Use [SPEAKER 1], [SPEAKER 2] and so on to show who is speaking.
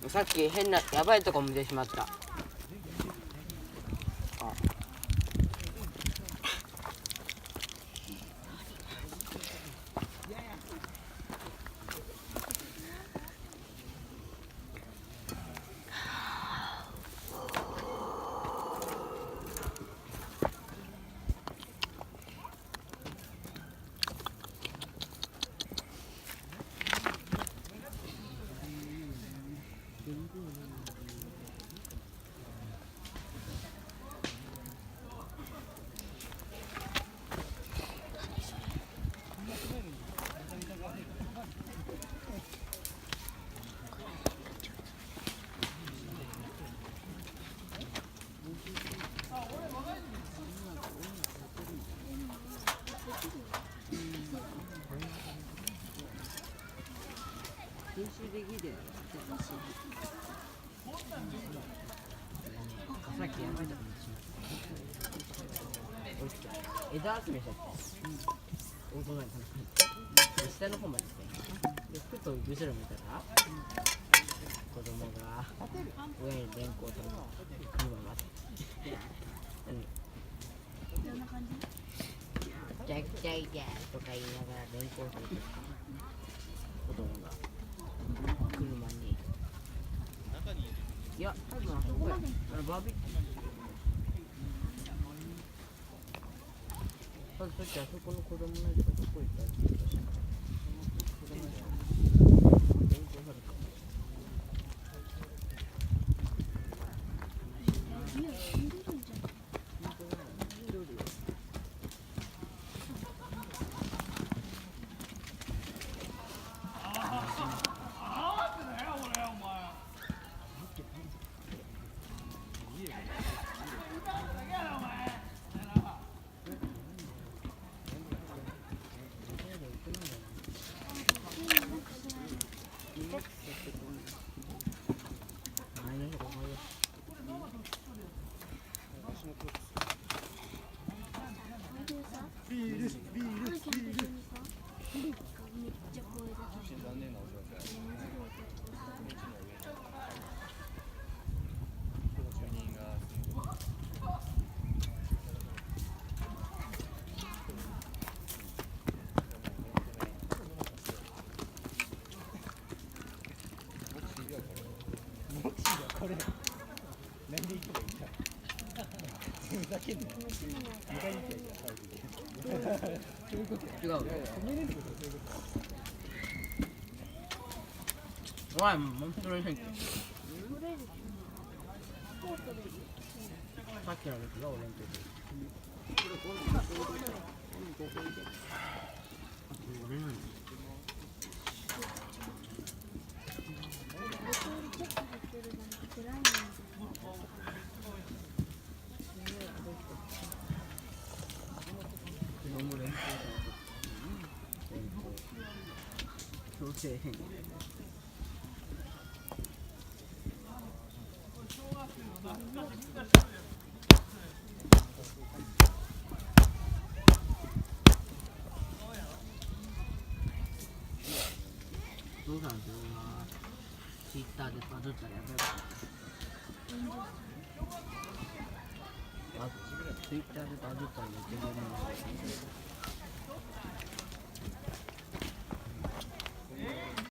[SPEAKER 1] さっき変なやばいとこ見てしまった。さっきやばいとこ見てしまった。枝集めしちゃって。大人に下の方まで来て。で、ふと後ろ見たら、子供が親に連行された。今まで。
[SPEAKER 2] どんな感じ？
[SPEAKER 1] ジャッジャイジャーとか言いながら連行されてた子供が車に。いや、多分あそこや。バーベキュー。さっきあそこの子供のやつがどこ行ったって言ったし。連行された。
[SPEAKER 2] いや、死んでるんじゃん。
[SPEAKER 3] これ何で行けばいいんだ。ふざけんなよ。迎えに来たらいいや。そういうことや。
[SPEAKER 1] 違うよ。
[SPEAKER 3] 止めれることはそういうこと。
[SPEAKER 1] おい、もうそれ変。さっきの時が俺の時。強制変。動画の動画ツイッターでバズったらやばいかツイッターでバズったらめっちゃ有名なんだよ。